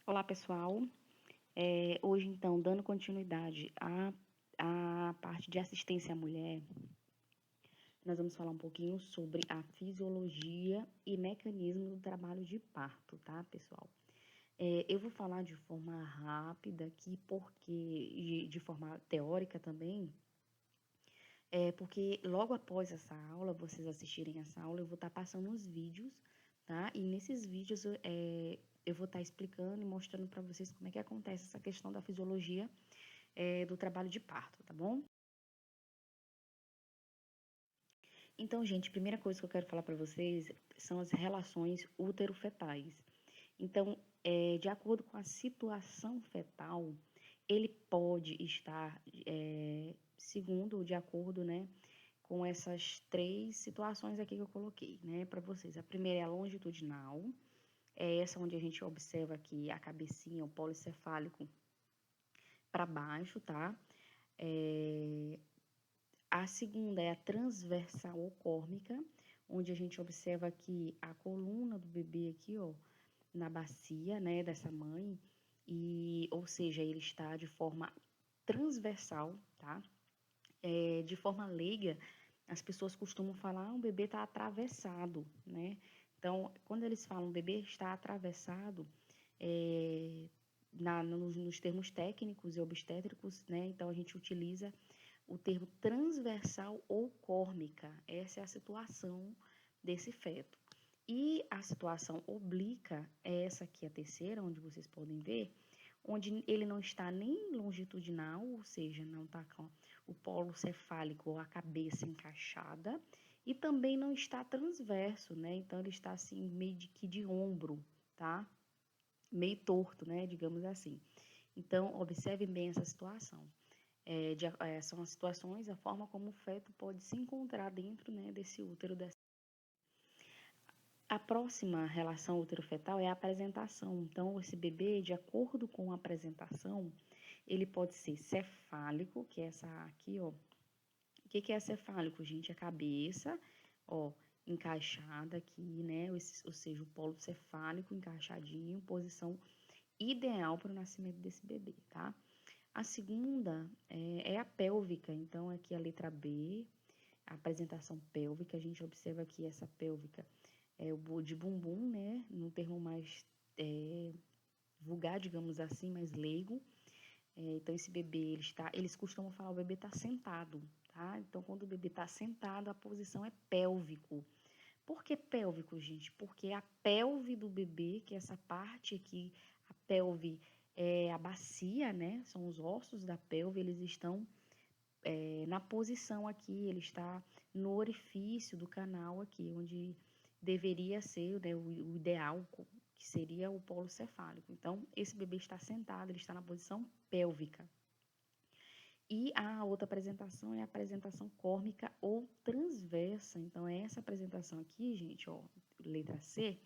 Olá, pessoal. Hoje, então, dando continuidade à parte de assistência à mulher, nós vamos falar um pouquinho sobre a fisiologia e mecanismo do trabalho de parto, tá, pessoal? Eu vou falar de forma rápida aqui, porque, de forma teórica também, porque logo após essa aula, vocês assistirem essa aula, eu vou estar passando uns vídeos, tá? E nesses vídeos eu vou estar explicando e mostrando para vocês como é que acontece essa questão da fisiologia do trabalho de parto, tá bom? Então, gente, a primeira coisa que eu quero falar para vocês são as relações útero-fetais. Então, de acordo com a situação fetal, ele pode estar, segundo, de acordo, né, com essas três situações aqui que eu coloquei, né, para vocês. A primeira é a longitudinal, é essa onde a gente observa aqui a cabecinha, o polo cefálico para baixo, tá? É, A segunda é a transversal ou córmica, onde a gente observa aqui a coluna do bebê aqui, ó, na bacia, né, dessa mãe, ou seja, ele está de forma transversal, tá? De forma leiga, as pessoas costumam falar, o bebê está atravessado, né? Então, quando eles falam, o bebê está atravessado, é, nos termos técnicos e obstétricos, né? Então, a gente utiliza o termo transversal ou córmica. Essa é a situação desse feto. E a situação oblíqua é essa aqui, a terceira, onde vocês podem ver, onde ele não está nem longitudinal, ou seja, não está com o polo cefálico ou a cabeça encaixada, e também não está transverso, né? Então ele está assim meio que de ombro, tá? Meio torto, né? Digamos assim. Então observe bem essa situação. São as situações, a forma como o feto pode se encontrar dentro, né, desse útero. A próxima relação útero-fetal é a apresentação. Então, esse bebê, de acordo com a apresentação, ele pode ser cefálico, que é essa aqui, ó. O que é cefálico, gente? A cabeça, ó, encaixada aqui, né? Ou seja, o polo cefálico encaixadinho, posição ideal para o nascimento desse bebê, tá? A segunda é a pélvica, então aqui a letra B, a apresentação pélvica, a gente observa aqui essa pélvica é o de bumbum, né? Num termo mais vulgar, digamos assim, mais leigo. Então esse bebê, eles costumam falar o bebê está sentado, tá? Então quando o bebê está sentado, a posição é pélvico. Por que pélvico, gente? Porque a pelve do bebê, que é essa parte aqui, a pelve é a bacia, né? São os ossos da pelve, eles estão na posição aqui, ele está no orifício do canal aqui, onde deveria ser, né, o ideal, que seria o polo cefálico. Então, esse bebê está sentado, ele está na posição pélvica. E a outra apresentação é a apresentação córmica ou transversa. Então, é essa apresentação aqui, gente, ó, letra C.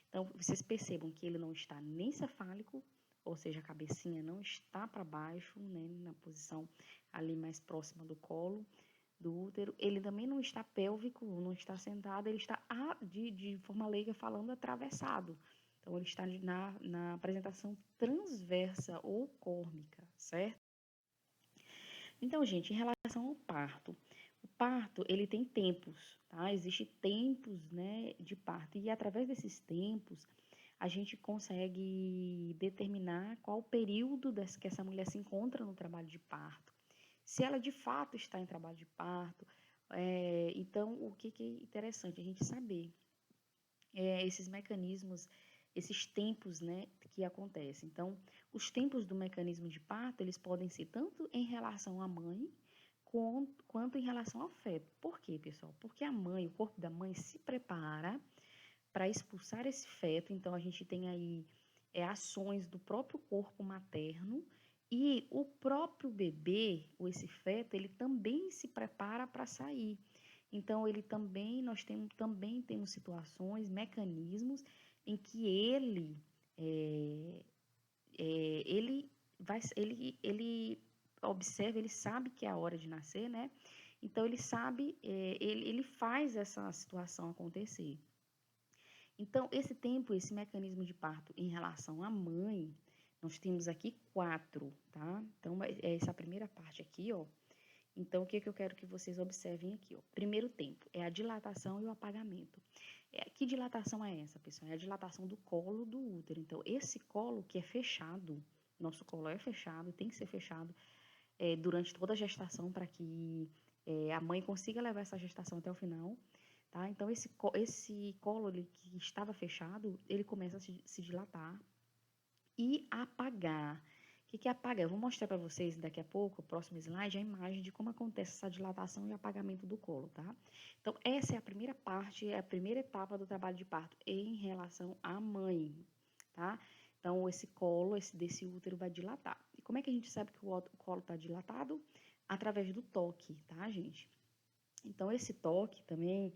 Então, vocês percebam que ele não está nem cefálico, ou seja, a cabecinha não está para baixo, né, na posição ali mais próxima do colo do útero. Ele também não está pélvico, não está sentado, ele está, de forma leiga falando, atravessado. Então, ele está na apresentação transversa ou córmica, certo? Então, gente, em relação ao parto, o parto, ele tem tempos, tá? Existem tempos, né, de parto, e através desses tempos, a gente consegue determinar qual o período que essa mulher se encontra no trabalho de parto. Se ela de fato está em trabalho de parto, então o que é interessante a gente saber esses mecanismos, esses tempos, né, que acontecem. Então, os tempos do mecanismo de parto, eles podem ser tanto em relação à mãe, quanto em relação ao feto. Por quê, pessoal? Porque a mãe, o corpo da mãe se prepara para expulsar esse feto, então a gente tem aí ações do próprio corpo materno e o próprio bebê, ou esse feto, ele também se prepara para sair. Então, também temos situações, mecanismos em que é, ele observa, ele sabe que é a hora de nascer, né? Então, ele sabe, ele faz essa situação acontecer. Então, esse tempo, esse mecanismo de parto em relação à mãe, nós temos aqui 4, tá? Então, é essa primeira parte aqui, ó. Então, o que eu quero que vocês observem aqui, ó? Primeiro tempo é a dilatação e o apagamento. Que dilatação é essa, pessoal? É a dilatação do colo do útero. Então, esse colo que é fechado, nosso colo é fechado, tem que ser fechado durante toda a gestação para que a mãe consiga levar essa gestação até o final. Tá? Então, esse colo que estava fechado, ele começa a se dilatar e apagar. O que é apagar? Eu vou mostrar para vocês daqui a pouco, o próximo slide, a imagem de como acontece essa dilatação e apagamento do colo, tá? Então, essa é a primeira parte, é a primeira etapa do trabalho de parto em relação à mãe, tá? Então, esse colo, desse útero vai dilatar. E como é que a gente sabe que o colo está dilatado? Através do toque, tá, gente? Então, esse toque também,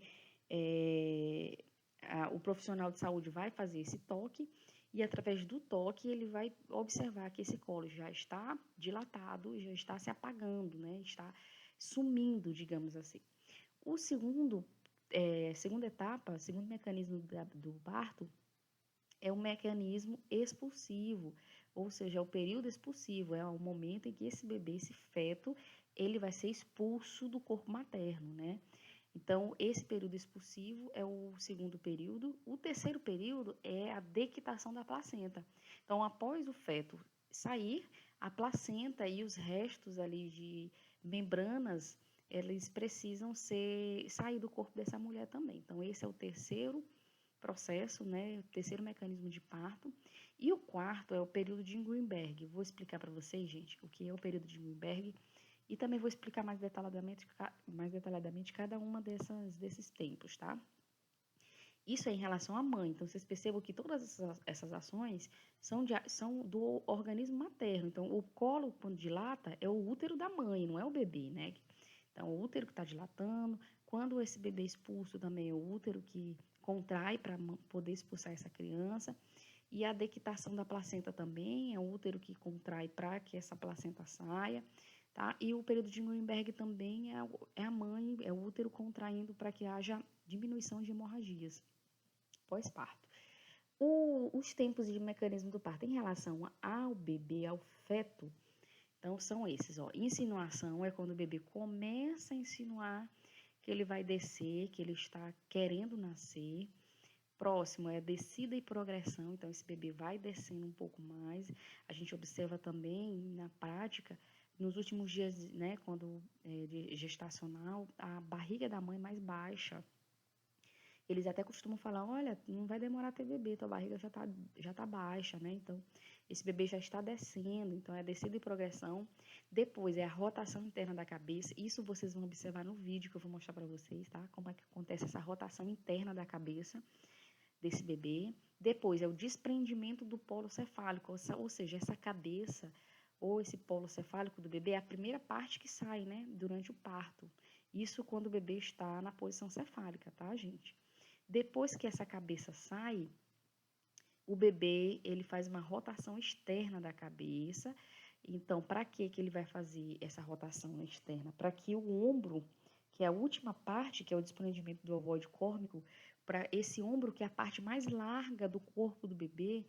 o profissional de saúde vai fazer esse toque e, através do toque, ele vai observar que esse colo já está dilatado, já está se apagando, né? Está sumindo, digamos assim. O segunda etapa, segundo mecanismo do parto, é o mecanismo expulsivo, ou seja, é o período expulsivo, é o momento em que esse bebê, esse feto, ele vai ser expulso do corpo materno, né? Então, esse período expulsivo é o segundo período. O terceiro período é a dequitação da placenta. Então, após o feto sair, a placenta e os restos ali de membranas, eles precisam sair do corpo dessa mulher também. Então, esse é o terceiro processo, né? O terceiro mecanismo de parto. E o quarto é o período de Greenberg. Vou explicar para vocês, gente, o que é o período de Greenberg e também vou explicar mais detalhadamente cada uma desses tempos, tá? Isso é em relação à mãe. Então, vocês percebam que todas essas ações são do organismo materno. Então, o colo, quando dilata, é o útero da mãe, não é o bebê, né? Então, o útero que está dilatando. Quando esse bebê é expulso, também é o útero que contrai para poder expulsar essa criança. E a dequitação da placenta também é o útero que contrai para que essa placenta saia. Tá? E o período de Greenberg também é a mãe, é o útero contraindo para que haja diminuição de hemorragias pós-parto. Os tempos de mecanismo do parto em relação ao bebê, ao feto, então são esses. Ó. Insinuação é quando o bebê começa a insinuar que ele vai descer, que ele está querendo nascer. Próximo é descida e progressão, então esse bebê vai descendo um pouco mais. A gente observa também na prática, nos últimos dias, né, quando de gestacional, a barriga da mãe mais baixa. Eles até costumam falar, olha, não vai demorar a ter bebê, tua barriga já tá baixa, né? Então, esse bebê já está descendo, então é descida e progressão. Depois é a rotação interna da cabeça. Isso vocês vão observar no vídeo que eu vou mostrar para vocês, tá? Como é que acontece essa rotação interna da cabeça desse bebê. Depois é o desprendimento do polo cefálico, ou seja, essa cabeça ou esse polo cefálico do bebê é a primeira parte que sai, né, durante o parto. Isso quando o bebê está na posição cefálica, tá, gente? Depois que essa cabeça sai, o bebê, ele faz uma rotação externa da cabeça. Então, para que ele vai fazer essa rotação externa? Para que o ombro, que é a última parte, que é o desprendimento do ovoide córnico, para esse ombro, que é a parte mais larga do corpo do bebê,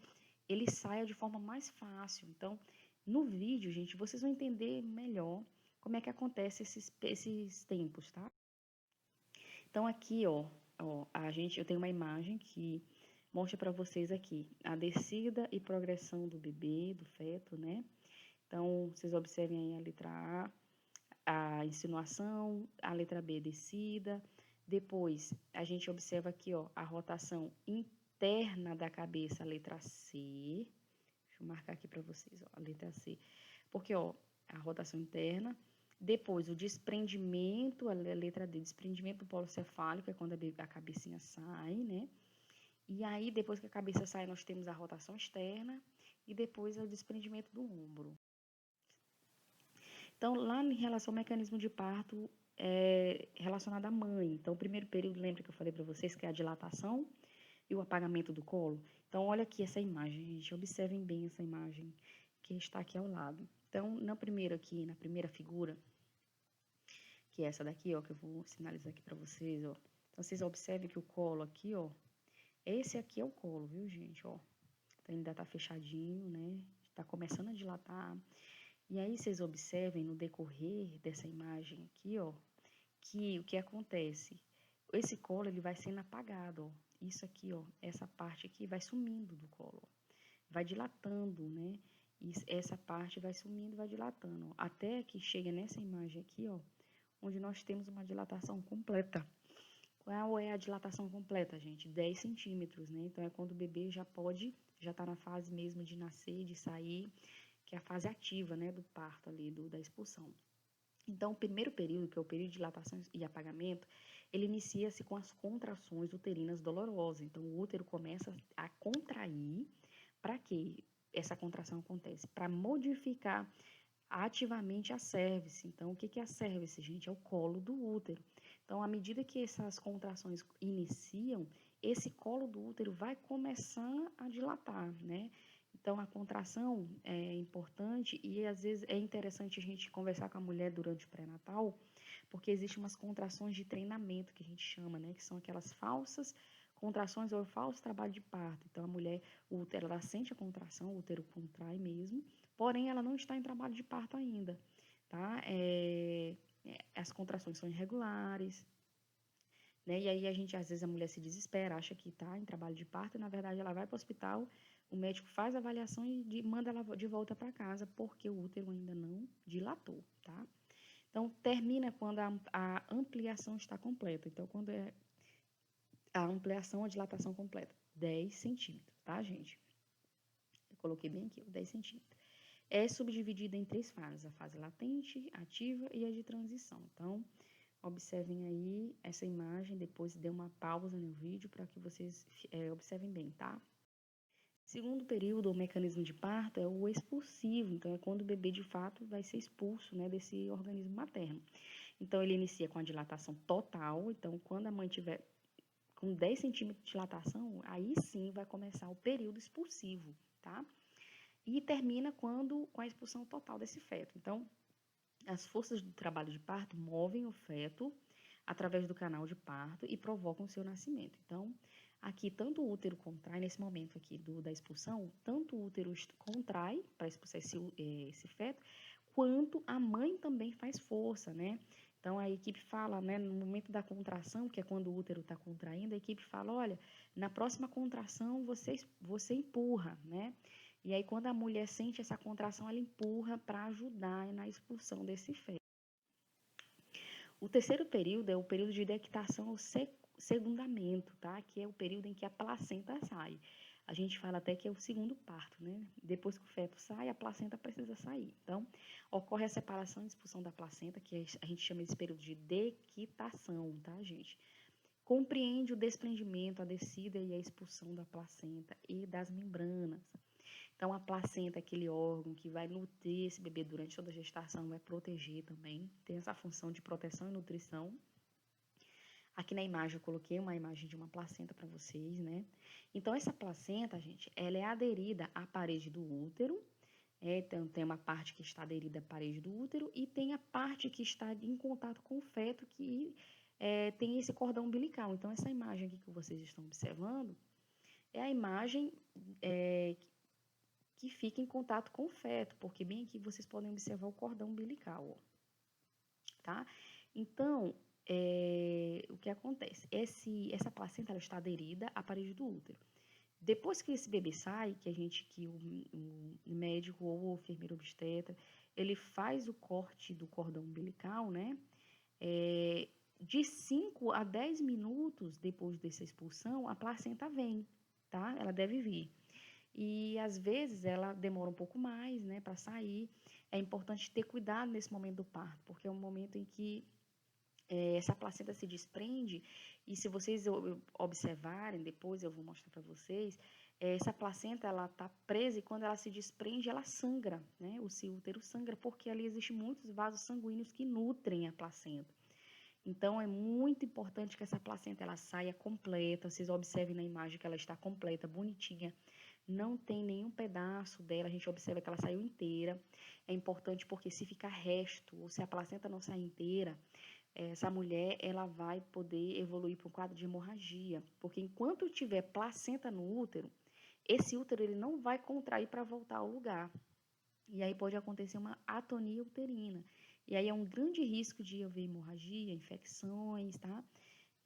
ele saia de forma mais fácil. Então, no vídeo, gente, vocês vão entender melhor como é que acontece esses tempos, tá? Então, aqui, ó, eu tenho uma imagem que mostra para vocês aqui a descida e progressão do bebê, do feto, né? Então, vocês observem aí a letra A insinuação, a letra B, descida. Depois, a gente observa aqui, ó, a rotação interna da cabeça, a letra C. Deixa eu marcar aqui para vocês, ó, a letra C. Porque, ó, a rotação interna. Depois, o desprendimento, a letra D, desprendimento do polo cefálico, é quando a cabecinha sai, né? E aí, depois que a cabeça sai, nós temos a rotação externa e depois é o desprendimento do ombro. Então, lá em relação ao mecanismo de parto relacionado à mãe. Então, o primeiro período, lembra que eu falei para vocês que é a dilatação e o apagamento do colo? Então, olha aqui essa imagem, gente. Observem bem essa imagem que está aqui ao lado. Então, na primeira figura, que é essa daqui, ó, que eu vou sinalizar aqui para vocês, ó. Então, vocês observem que o colo aqui, ó, Esse aqui é o colo, viu, gente? Ó, então, ainda tá fechadinho, né? Tá começando a dilatar. E aí, vocês observem no decorrer dessa imagem aqui, ó, que o que acontece? Esse colo, ele vai sendo apagado, ó. Isso aqui, ó, essa parte aqui vai sumindo do colo, ó. Vai dilatando, né? E essa parte vai sumindo, vai dilatando, ó, até que chega nessa imagem aqui, ó, onde nós temos uma dilatação completa. Qual é a dilatação completa, gente? 10 centímetros, né? Então, é quando o bebê já tá na fase mesmo de nascer, de sair, que é a fase ativa, né, do parto ali, da expulsão. Então, o primeiro período, que é o período de dilatação e apagamento, ele inicia-se com as contrações uterinas dolorosas. Então, o útero começa a contrair. Para que essa contração acontece? Para modificar ativamente a cervice. Então, o que é a cervice, gente? É o colo do útero. Então, à medida que essas contrações iniciam, esse colo do útero vai começar a dilatar, né? Então, a contração é importante e, às vezes, é interessante a gente conversar com a mulher durante o pré-natal, porque existem umas contrações de treinamento, que a gente chama, né? Que são aquelas falsas contrações ou falso trabalho de parto. Então, a mulher, o útero, ela sente a contração, o útero contrai mesmo, porém, ela não está em trabalho de parto ainda, tá? As contrações são irregulares, né? E aí, às vezes, a mulher se desespera, acha que está em trabalho de parto, e, na verdade, ela vai para o hospital, o médico faz a avaliação e manda ela de volta para casa, porque o útero ainda não dilatou, tá? Então, termina quando a ampliação está completa. Então, quando é a ampliação, a dilatação completa, 10 centímetros, tá, gente? Eu coloquei bem aqui, 10 centímetros. É subdividida em 3 fases, a fase latente, ativa e a de transição. Então, observem aí essa imagem, depois dê uma pausa no vídeo para que vocês observem bem, tá? Segundo período, o mecanismo de parto é o expulsivo, então é quando o bebê de fato vai ser expulso, né, desse organismo materno. Então, ele inicia com a dilatação total, então quando a mãe tiver com 10 centímetros de dilatação, aí sim vai começar o período expulsivo, tá? E termina com a expulsão total desse feto. Então, as forças do trabalho de parto movem o feto através do canal de parto e provocam o seu nascimento. Então, aqui, tanto o útero contrai, nesse momento aqui da expulsão, tanto o útero contrai para expulsar esse feto, quanto a mãe também faz força, né? Então, a equipe fala, né, no momento da contração, que é quando o útero está contraindo, a equipe fala, olha, na próxima contração você empurra, né? E aí, quando a mulher sente essa contração, ela empurra para ajudar na expulsão desse feto. O terceiro período é o período de dectação ou segundamento, tá? Que é o período em que a placenta sai. A gente fala até que é o segundo parto, né? Depois que o feto sai, a placenta precisa sair. Então, ocorre a separação e expulsão da placenta, que a gente chama esse período de dequitação, tá, gente? Compreende o desprendimento, a descida e a expulsão da placenta e das membranas. Então, a placenta é aquele órgão que vai nutrir esse bebê durante toda a gestação, vai proteger também, tem essa função de proteção e nutrição. Aqui na imagem eu coloquei uma imagem de uma placenta para vocês, né? Então, essa placenta, gente, ela é aderida à parede do útero, então tem uma parte que está aderida à parede do útero e tem a parte que está em contato com o feto, que tem esse cordão umbilical. Então, essa imagem aqui que vocês estão observando é a imagem que fica em contato com o feto, porque bem aqui vocês podem observar o cordão umbilical, ó, tá? Então, o que acontece? Essa placenta ela está aderida à parede do útero. Depois que esse bebê sai, que o médico ou o enfermeiro obstetra, ele faz o corte do cordão umbilical, né? De 5 a 10 minutos depois dessa expulsão, a placenta vem, tá? Ela deve vir. E às vezes ela demora um pouco mais, né, para sair. É importante ter cuidado nesse momento do parto, porque é um momento em que essa placenta se desprende. E se vocês observarem, depois eu vou mostrar para vocês, essa placenta ela está presa e quando ela se desprende, ela sangra, né? O seu útero sangra, porque ali existem muitos vasos sanguíneos que nutrem a placenta. Então, é muito importante que essa placenta ela saia completa. Vocês observem na imagem que ela está completa, bonitinha. Não tem nenhum pedaço dela, a gente observa que ela saiu inteira. É importante porque se ficar resto, ou se a placenta não sair inteira, essa mulher ela vai poder evoluir para um quadro de hemorragia, porque enquanto tiver placenta no útero, esse útero ele não vai contrair para voltar ao lugar. E aí pode acontecer uma atonia uterina. E aí é um grande risco de haver hemorragia, infecções, tá?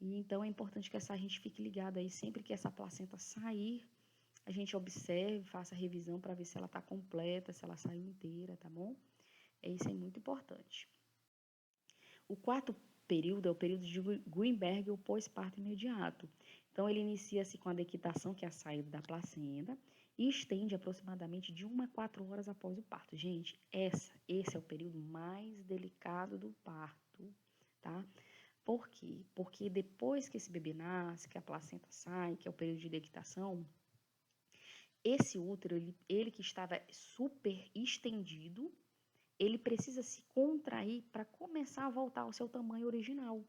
E então é importante que a gente fique ligado aí sempre que essa placenta sair, a gente observe, faça a revisão para ver se ela está completa, se ela saiu inteira, tá bom? Isso é muito importante. O quarto período é o período de Greenberg, ou pós-parto imediato. Então, ele inicia-se com a dequitação, que é a saída da placenta, e estende aproximadamente de 1 a 4 horas após o parto. Gente, esse é o período mais delicado do parto, tá? Por quê? Porque depois que esse bebê nasce, que a placenta sai, que é o período de dequitação, esse útero, ele que estava super estendido, ele precisa se contrair para começar a voltar ao seu tamanho original.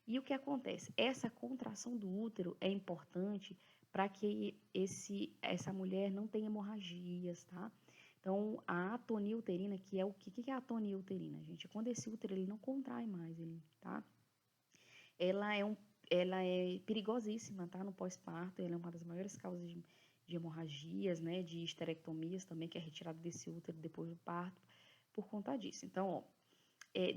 E o que acontece? Essa contração do útero é importante para que essa mulher não tenha hemorragias, tá? Então, a atonia uterina, que é o que é a atonia uterina, gente? É quando esse útero ele não contrai mais, tá? Ela é perigosíssima, tá? No pós-parto, ela é uma das maiores causas de hemorragias, né? De histerectomias também, que é retirada desse útero depois do parto, por conta disso. Então, ó,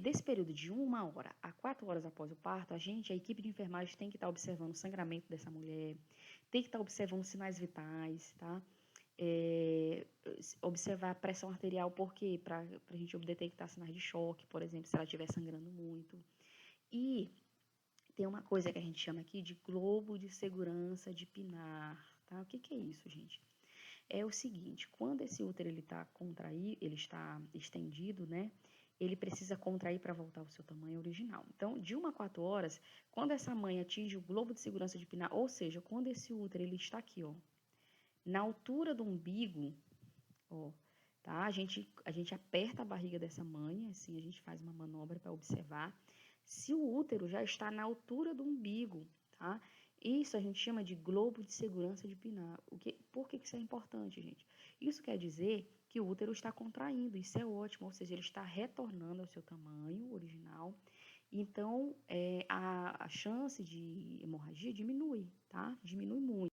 desse período de 1 hora a 4 horas após o parto, a equipe de enfermagem tem que estar observando o sangramento dessa mulher, tem que estar observando sinais vitais, tá? Observar a pressão arterial, por quê? Para a gente detectar sinais de choque, por exemplo, se ela estiver sangrando muito. E tem uma coisa que a gente chama aqui de globo de segurança de Pinar, tá? O que é isso, gente? É o seguinte, quando esse útero ele está contraído, ele está estendido, né? Ele precisa contrair para voltar ao seu tamanho original. Então, de 1 a 4 horas, quando essa mãe atinge o globo de segurança de Pinar, ou seja, quando esse útero ele está aqui, ó, na altura do umbigo, ó, tá? A gente aperta a barriga dessa mãe, assim, a gente faz uma manobra para observar se o útero já está na altura do umbigo, tá? Isso a gente chama de globo de segurança de Pinar. Por que isso é importante, gente? Isso quer dizer que o útero está contraindo, isso é ótimo, ou seja, ele está retornando ao seu tamanho original. Então, a chance de hemorragia diminui, tá? Diminui muito.